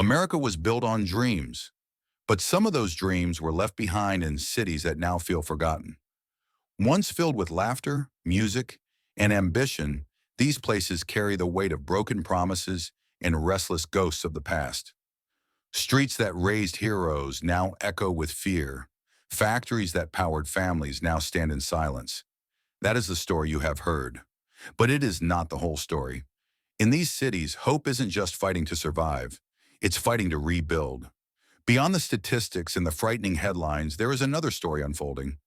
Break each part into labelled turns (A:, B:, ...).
A: America was built on dreams, but some of those dreams were left behind in cities that now feel forgotten. Once filled with laughter, music, and ambition, these places carry the weight of broken promises and restless ghosts of the past. Streets that raised heroes now echo with fear. Factories that powered families now stand in silence. That is the story you have heard. But it is not the whole story. In these cities, hope isn't just fighting to survive. It's fighting to rebuild. Beyond the statistics and the frightening headlines, there is another story unfolding.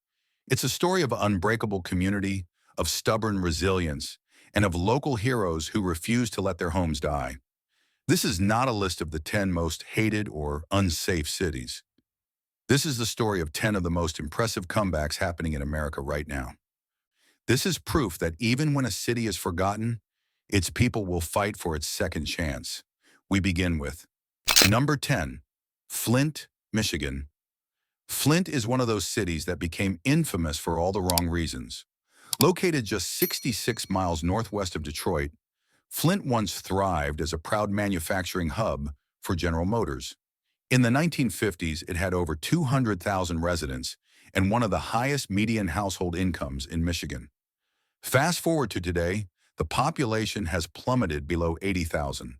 A: It's a story of an unbreakable community, of stubborn resilience, and of local heroes who refuse to let their homes die. This is not a list of the 10 most hated or unsafe cities. This is the story of 10 of the most impressive comebacks happening in America right now. This is proof that even when a city is forgotten, its people will fight for its second chance. We begin with number 10, Flint, Michigan. Flint is one of those cities that became infamous for all the wrong reasons. Located just 66 miles northwest of Detroit, Flint once thrived as a proud manufacturing hub for General Motors. In the 1950s, it had over 200,000 residents and one of the highest median household incomes in Michigan. Fast forward to today, the population has plummeted below 80,000,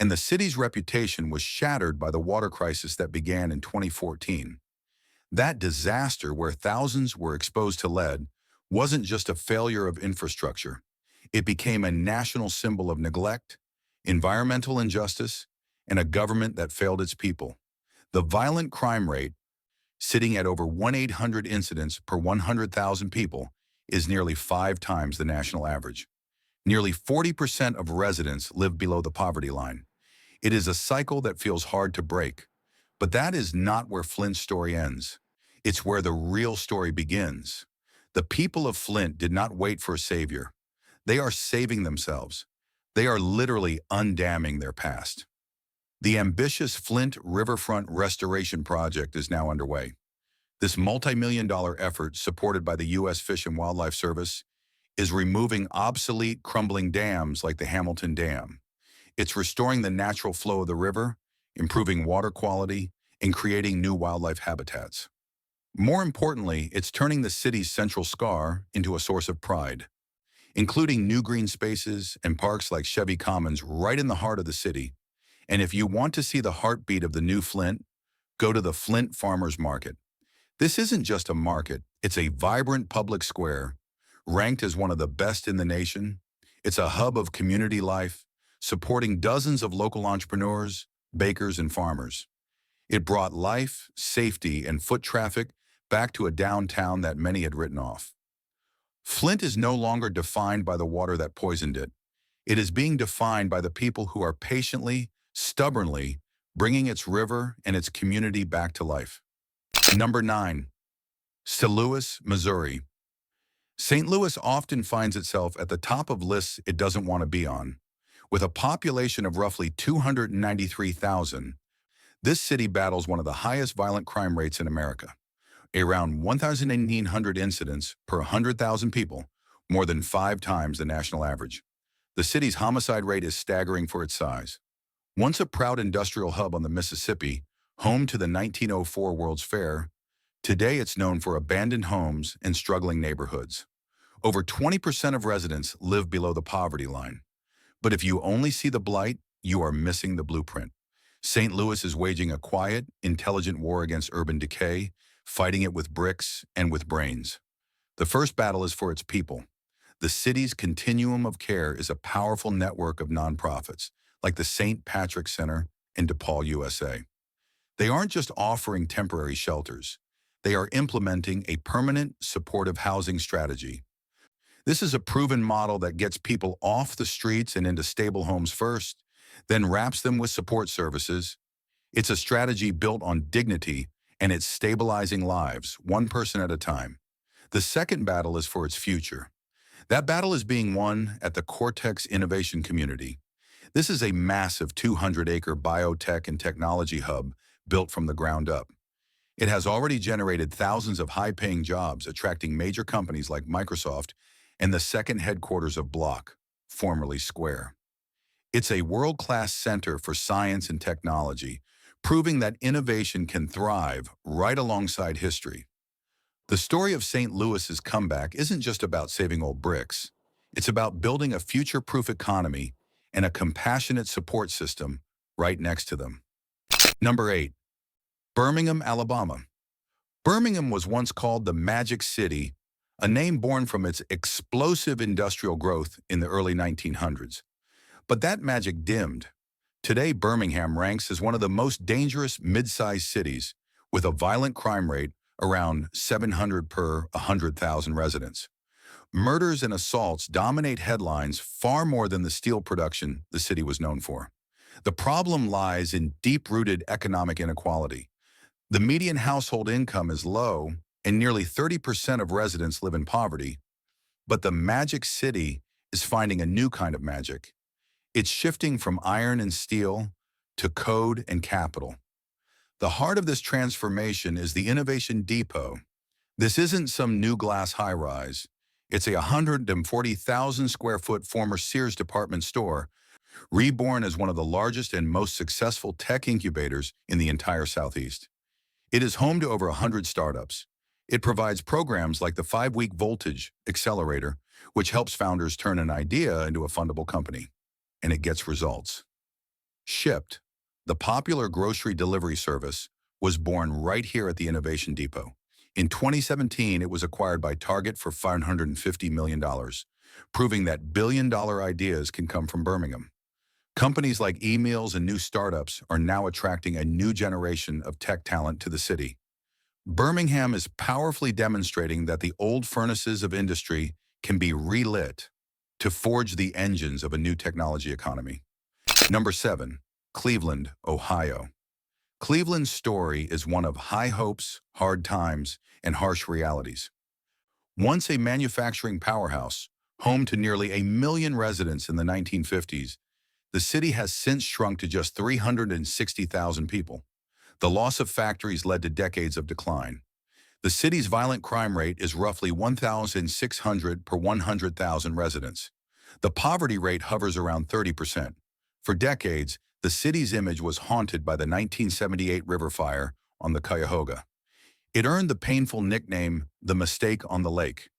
A: and the city's reputation was shattered by the water crisis that began in 2014. That disaster, where thousands were exposed to lead, wasn't just a failure of infrastructure. It became a national symbol of neglect, environmental injustice, and a government that failed its people. The violent crime rate, sitting at over 1,800 incidents per 100,000 people, is nearly 5 times the national average. Nearly 40% of residents live below the poverty line. It is a cycle that feels hard to break. But that is not where Flint's story ends. It's where the real story begins. The people of Flint did not wait for a savior. They are saving themselves. They are literally undamming their past. The ambitious Flint Riverfront Restoration Project is now underway. This multi-million-dollar effort, supported by the U.S. Fish and Wildlife Service, is removing obsolete, crumbling dams like the Hamilton Dam. It's restoring the natural flow of the river, improving water quality, and creating new wildlife habitats. More importantly, it's turning the city's central scar into a source of pride, including new green spaces and parks like Chevy Commons right in the heart of the city. And if you want to see the heartbeat of the new Flint, go to the Flint Farmers Market. This isn't just a market, it's a vibrant public square, ranked as one of the best in the nation. It's a hub of community life, supporting dozens of local entrepreneurs, bakers, and farmers. It brought life, safety, and foot traffic back to a downtown that many had written off. Flint is no longer defined by the water that poisoned it. It is being defined by the people who are patiently, stubbornly bringing its river and its community back to life. Number 9. St. Louis, Missouri. St. Louis often finds itself at the top of lists it doesn't want to be on. With a population of roughly 293,000, this city battles one of the highest violent crime rates in America. Around 1,800 incidents per 100,000 people, more than 5 times the national average. The city's homicide rate is staggering for its size. Once a proud industrial hub on the Mississippi, home to the 1904 World's Fair, today it's known for abandoned homes and struggling neighborhoods. Over 20% of residents live below the poverty line. But if you only see the blight, you are missing the blueprint. St. Louis is waging a quiet, intelligent war against urban decay, fighting it with bricks and with brains. The first battle is for its people. The city's continuum of care is a powerful network of nonprofits, like the St. Patrick Center in DePaul, USA. They aren't just offering temporary shelters. They are implementing a permanent, supportive housing strategy. This is a proven model that gets people off the streets and into stable homes first, then wraps them with support services. It's a strategy built on dignity, and it's stabilizing lives, one person at a time. The second battle is for its future. That battle is being won at the Cortex Innovation Community. This is a massive 200-acre biotech and technology hub built from the ground up. It has already generated thousands of high-paying jobs, attracting major companies like Microsoft and the second headquarters of Block, formerly Square. It's a world-class center for science and technology, proving that innovation can thrive right alongside history. The story of St. Louis's comeback isn't just about saving old bricks. It's about building a future-proof economy and a compassionate support system right next to them. Number 8. Birmingham, Alabama. Birmingham was once called the Magic City, a name born from its explosive industrial growth in the early 1900s. But that magic dimmed. Today, Birmingham ranks as one of the most dangerous mid-sized cities, with a violent crime rate around 700 per 100,000 residents. Murders and assaults dominate headlines far more than the steel production the city was known for. The problem lies in deep-rooted economic inequality. The median household income is low, and nearly 30% of residents live in poverty. But the Magic City is finding a new kind of magic. It's shifting from iron and steel to code and capital. The heart of this transformation is the Innovation Depot. This isn't some new glass high-rise. It's a 140,000 square foot former Sears department store, reborn as one of the largest and most successful tech incubators in the entire Southeast. It is home to over 100 startups. It provides programs like the 5-week Voltage Accelerator, which helps founders turn an idea into a fundable company. And it gets results. Shipped, the popular grocery delivery service, was born right here at the Innovation Depot. In 2017, it was acquired by Target for $550 million, proving that billion-dollar ideas can come from Birmingham. Companies like eMeals and new startups are now attracting a new generation of tech talent to the city. Birmingham is powerfully demonstrating that the old furnaces of industry can be relit to forge the engines of a new technology economy. Number 7. Cleveland, Ohio. Cleveland's story is one of high hopes, hard times, and harsh realities. Once a manufacturing powerhouse, home to nearly 1 million residents in the 1950s, the city has since shrunk to just 360,000 people. The loss of factories led to decades of decline. The city's violent crime rate is roughly 1,600 per 100,000 residents. The poverty rate hovers around 30%. For decades, the city's image was haunted by the 1978 river fire on the Cuyahoga. It earned the painful nickname, the mistake on the lake.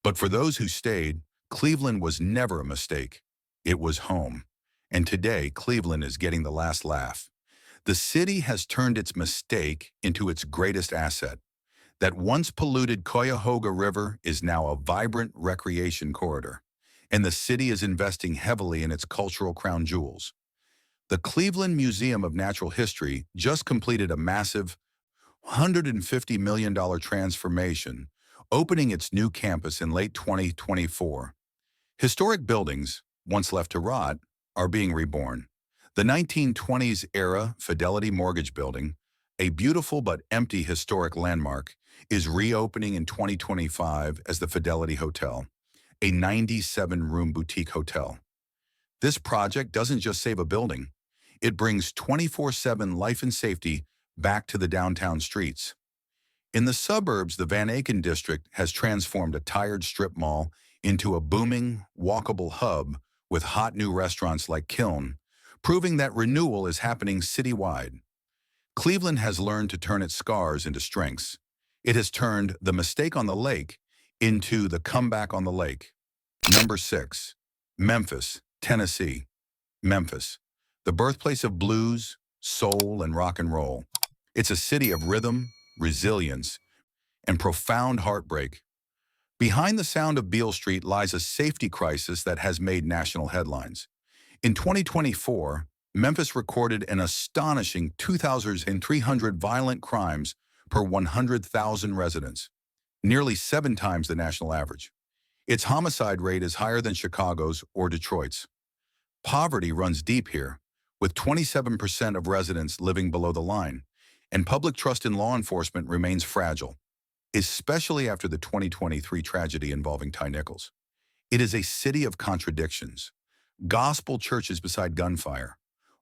A: But for those who stayed, Cleveland was never a mistake. It was home. And today, Cleveland is getting the last laugh. The city has turned its mistake into its greatest asset. That once polluted Cuyahoga River is now a vibrant recreation corridor, and the city is investing heavily in its cultural crown jewels. The Cleveland Museum of Natural History just completed a massive $150 million transformation, opening its new campus in late 2024. Historic buildings, once left to rot, are being reborn. The 1920s-era Fidelity Mortgage Building, a beautiful but empty historic landmark, is reopening in 2025 as the Fidelity Hotel, a 97-room boutique hotel. This project doesn't just save a building, it brings 24/7 life and safety back to the downtown streets. In the suburbs, the Van Aken district has transformed a tired strip mall into a booming, walkable hub with hot new restaurants like Kiln, proving that renewal is happening citywide. Cleveland has learned to turn its scars into strengths. It has turned the mistake on the lake into the comeback on the lake. Number 6. Memphis, Tennessee. Memphis, the birthplace of blues, soul, and rock and roll. It's a city of rhythm, resilience, and profound heartbreak. Behind the sound of Beale Street lies a safety crisis that has made national headlines. In 2024, Memphis recorded an astonishing 2,300 violent crimes per 100,000 residents, nearly 7 times the national average. Its homicide rate is higher than Chicago's or Detroit's. Poverty runs deep here, with 27% of residents living below the line, and public trust in law enforcement remains fragile, especially after the 2023 tragedy involving Ty Nichols. It is a city of contradictions. Gospel churches beside gunfire,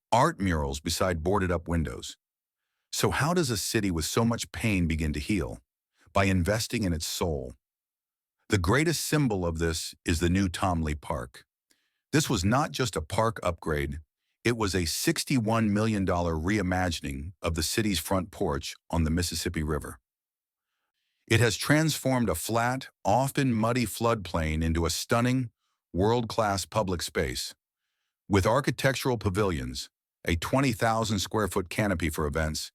A: art murals beside boarded-up windows. So how does a city with so much pain begin to heal? By investing in its soul. The greatest symbol of this is the new Tom Lee Park. This was not just a park upgrade, it was a $61 million reimagining of the city's front porch on the Mississippi River. It has transformed a flat, often muddy floodplain into a stunning, world-class public space. With architectural pavilions, a 20,000 square foot canopy for events,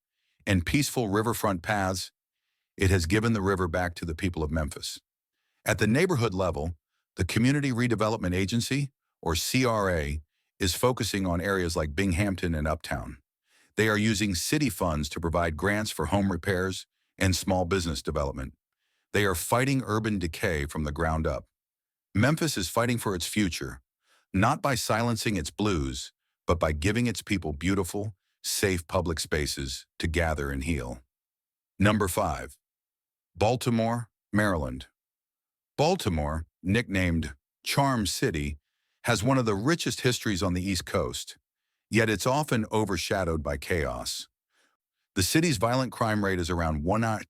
A: and peaceful riverfront paths, it has given the river back to the people of Memphis. At the neighborhood level, the Community Redevelopment Agency, or CRA, is focusing on areas like Binghamton and Uptown. They are using city funds to provide grants for home repairs and small business development. They are fighting urban decay from the ground up. Memphis is fighting for its future, not by silencing its blues, but by giving its people beautiful, safe public spaces to gather and heal. Number 5. Baltimore, Maryland. Baltimore, nicknamed Charm City, has one of the richest histories on the East Coast, yet it's often overshadowed by chaos. The city's violent crime rate is around 1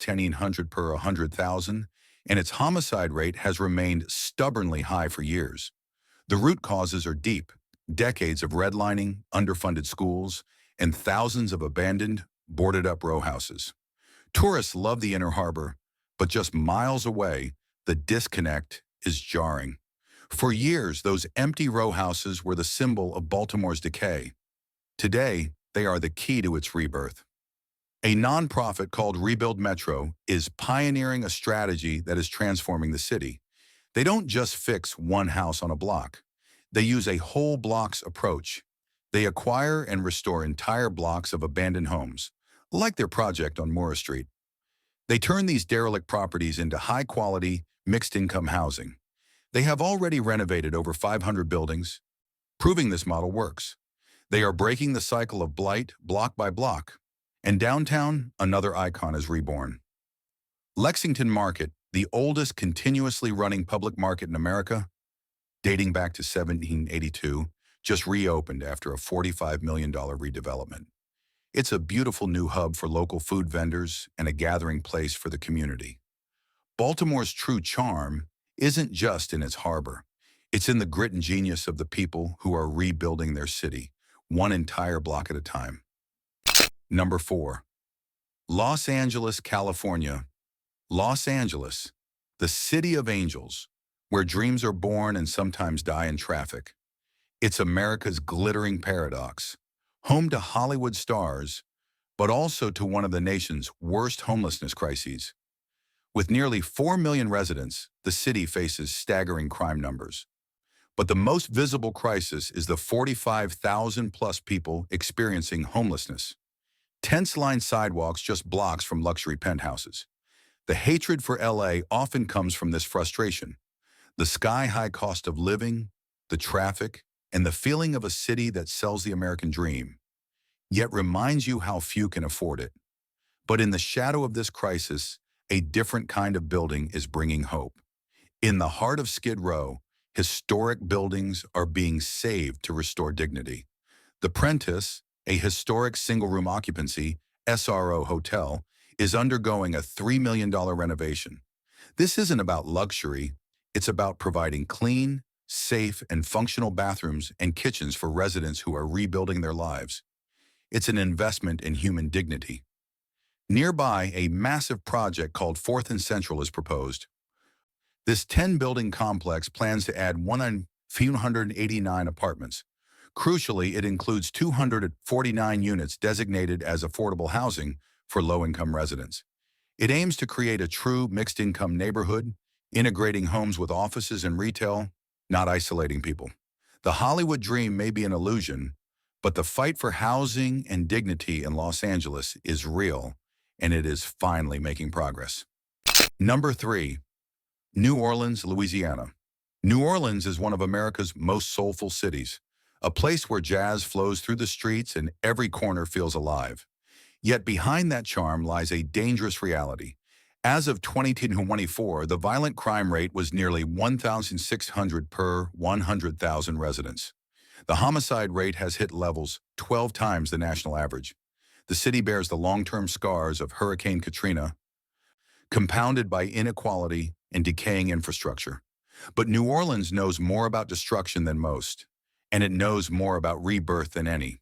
A: per 100,000, and its homicide rate has remained stubbornly high for years. The root causes are deep: decades of redlining, underfunded schools, and thousands of abandoned, boarded-up row houses. Tourists love the Inner Harbor, but just miles away, the disconnect is jarring. For years, those empty row houses were the symbol of Baltimore's decay. Today, they are the key to its rebirth. A nonprofit called Rebuild Metro is pioneering a strategy that is transforming the city. They don't just fix one house on a block. They use a whole blocks approach. They acquire and restore entire blocks of abandoned homes, like their project on Moore Street. They turn these derelict properties into high-quality, mixed-income housing. They have already renovated over 500 buildings, proving this model works. They are breaking the cycle of blight block by block. And downtown, another icon is reborn. Lexington Market, the oldest continuously running public market in America, dating back to 1782, just reopened after a $45 million redevelopment. It's a beautiful new hub for local food vendors and a gathering place for the community. Baltimore's true charm isn't just in its harbor. It's in the grit and genius of the people who are rebuilding their city, one entire block at a time. Number 4. Los Angeles, California. Los Angeles, the city of angels, where dreams are born and sometimes die in traffic. It's America's glittering paradox, home to Hollywood stars, but also to one of the nation's worst homelessness crises. With nearly 4 million residents, the city faces staggering crime numbers. But the most visible crisis is the 45,000-plus people experiencing homelessness. Tents-lined sidewalks just blocks from luxury penthouses. The hatred for LA often comes from this frustration. The sky-high cost of living, the traffic, and the feeling of a city that sells the American dream, yet reminds you how few can afford it. But in the shadow of this crisis, a different kind of building is bringing hope. In the heart of Skid Row, historic buildings are being saved to restore dignity. The Prentice, a historic single-room occupancy SRO hotel, is undergoing a $3 million renovation. This isn't about luxury, it's about providing clean, safe, and functional bathrooms and kitchens for residents who are rebuilding their lives. It's an investment in human dignity. Nearby, a massive project called 4th and Central is proposed. This 10-building complex plans to add 189 apartments. Crucially, it includes 249 units designated as affordable housing for low-income residents. It aims to create a true mixed-income neighborhood, integrating homes with offices and retail, not isolating people. The Hollywood dream may be an illusion, but the fight for housing and dignity in Los Angeles is real, and it is finally making progress. Number 3. New Orleans, Louisiana. New Orleans is one of America's most soulful cities, a place where jazz flows through the streets and every corner feels alive. Yet behind that charm lies a dangerous reality. As of 2024, the violent crime rate was nearly 1,600 per 100,000 residents. The homicide rate has hit levels 12 times the national average. The city bears the long-term scars of Hurricane Katrina, compounded by inequality and decaying infrastructure. But New Orleans knows more about destruction than most. and it knows more about rebirth than any.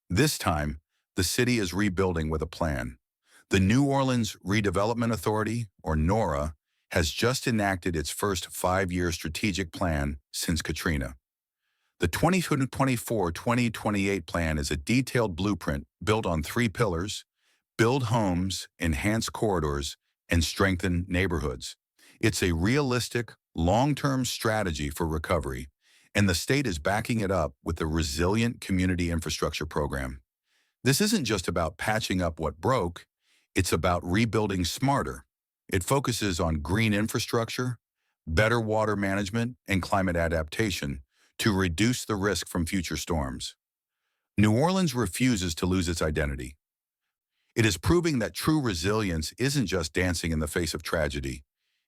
A: This time, the city is rebuilding with a plan. The New Orleans Redevelopment Authority, or NORA, has just enacted its first 5-year strategic plan since Katrina. The 2024-2028 plan is a detailed blueprint built on 3 pillars: build homes, enhance corridors, and strengthen neighborhoods. It's a realistic, long-term strategy for recovery, and the state is backing it up with the Resilient Community Infrastructure Program. This isn't just about patching up what broke, it's about rebuilding smarter. It focuses on green infrastructure, better water management, and climate adaptation to reduce the risk from future storms. New Orleans refuses to lose its identity. It is proving that true resilience isn't just dancing in the face of tragedy.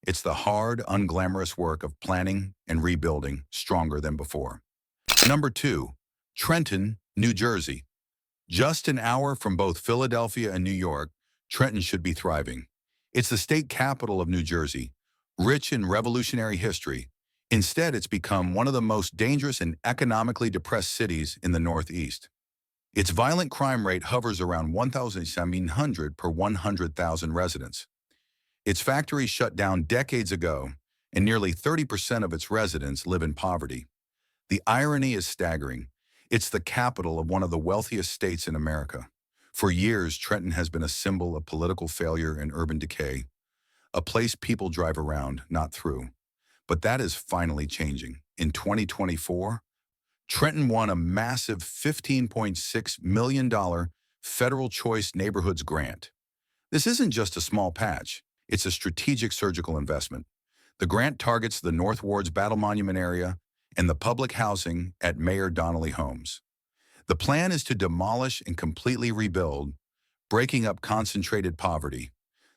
A: It's the hard, unglamorous work of planning and rebuilding stronger than before. Number 2, Trenton, New Jersey. Just an hour from both Philadelphia and New York, Trenton should be thriving. It's the state capital of New Jersey, rich in revolutionary history. Instead, it's become one of the most dangerous and economically depressed cities in the Northeast. Its violent crime rate hovers around 1,700 per 100,000 residents. Its factories shut down decades ago, and nearly 30% of its residents live in poverty. The irony is staggering. It's the capital of one of the wealthiest states in America. For years, Trenton has been a symbol of political failure and urban decay, a place people drive around, not through. But that is finally changing. In 2024, Trenton won a massive $15.6 million Federal Choice Neighborhoods grant. This isn't just a small patch, it's a strategic surgical investment. The grant targets the North Ward's Battle Monument area and the public housing at Mayor Donnelly Homes. The plan is to demolish and completely rebuild, breaking up concentrated poverty.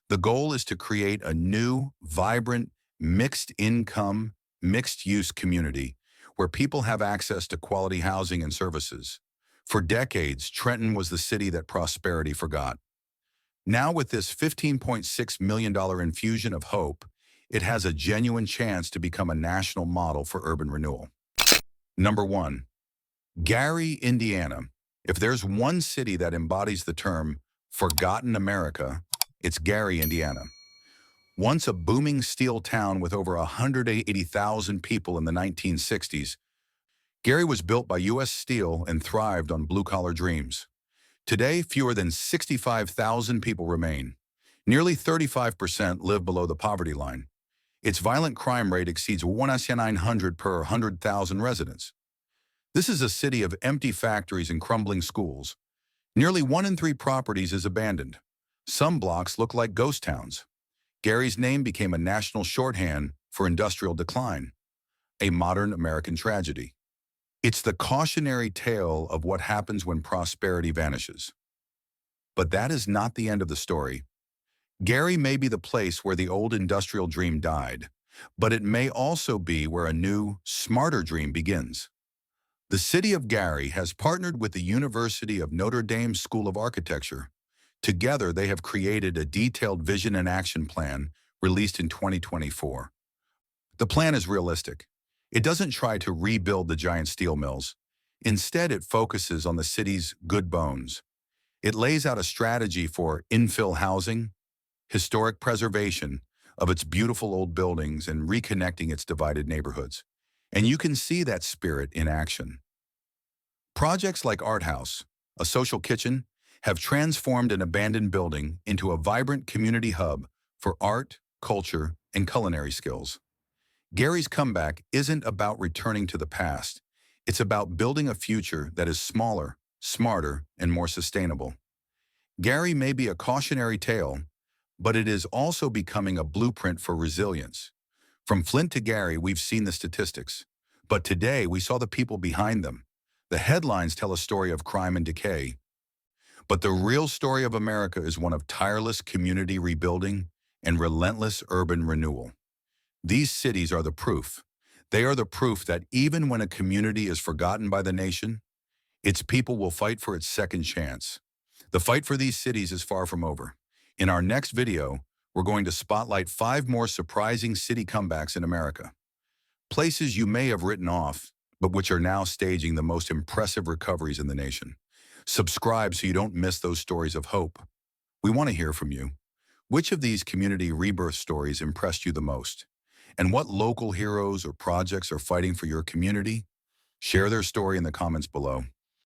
A: The goal is to create a new, vibrant, mixed-income, mixed-use community where people have access to quality housing and services. For decades, Trenton was the city that prosperity forgot. Now with this $15.6 million infusion of hope, it has a genuine chance to become a national model for urban renewal. Number 1, Gary, Indiana. If there's one city that embodies the term forgotten America, it's Gary, Indiana. Once a booming steel town with over 180,000 people in the 1960s, Gary was built by U.S. Steel and thrived on blue-collar dreams. Today, fewer than 65,000 people remain. Nearly 35% live below the poverty line. Its violent crime rate exceeds 1,900 per 100,000 residents. This is a city of empty factories and crumbling schools. Nearly 1 in 3 properties is abandoned. Some blocks look like ghost towns. Gary's name became a national shorthand for industrial decline, a modern American tragedy. It's the cautionary tale of what happens when prosperity vanishes. But that is not the end of the story. Gary may be the place where the old industrial dream died, but it may also be where a new, smarter dream begins. The city of Gary has partnered with the University of Notre Dame School of Architecture. Together, they have created a detailed vision and action plan released in 2024. The plan is realistic. It doesn't try to rebuild the giant steel mills. Instead, it focuses on the city's good bones. It lays out a strategy for infill housing, historic preservation of its beautiful old buildings, and reconnecting its divided neighborhoods. And you can see that spirit in action. Projects like Art House, a social kitchen, have transformed an abandoned building into a vibrant community hub for art, culture, and culinary skills. Gary's comeback isn't about returning to the past. It's about building a future that is smaller, smarter, and more sustainable. Gary may be a cautionary tale, but it is also becoming a blueprint for resilience. From Flint to Gary, we've seen the statistics, but today we saw the people behind them. The headlines tell a story of crime and decay, but the real story of America is one of tireless community rebuilding and relentless urban renewal. These cities are the proof. They are the proof that even when a community is forgotten by the nation, its people will fight for its second chance. The fight for these cities is far from over. In our next video, we're going to spotlight 5 more surprising city comebacks in America. Places you may have written off, but which are now staging the most impressive recoveries in the nation. Subscribe so you don't miss those stories of hope. We want to hear from you. Which of these community rebirth stories impressed you the most? And what local heroes or projects are fighting for your community? Share their story in the comments below.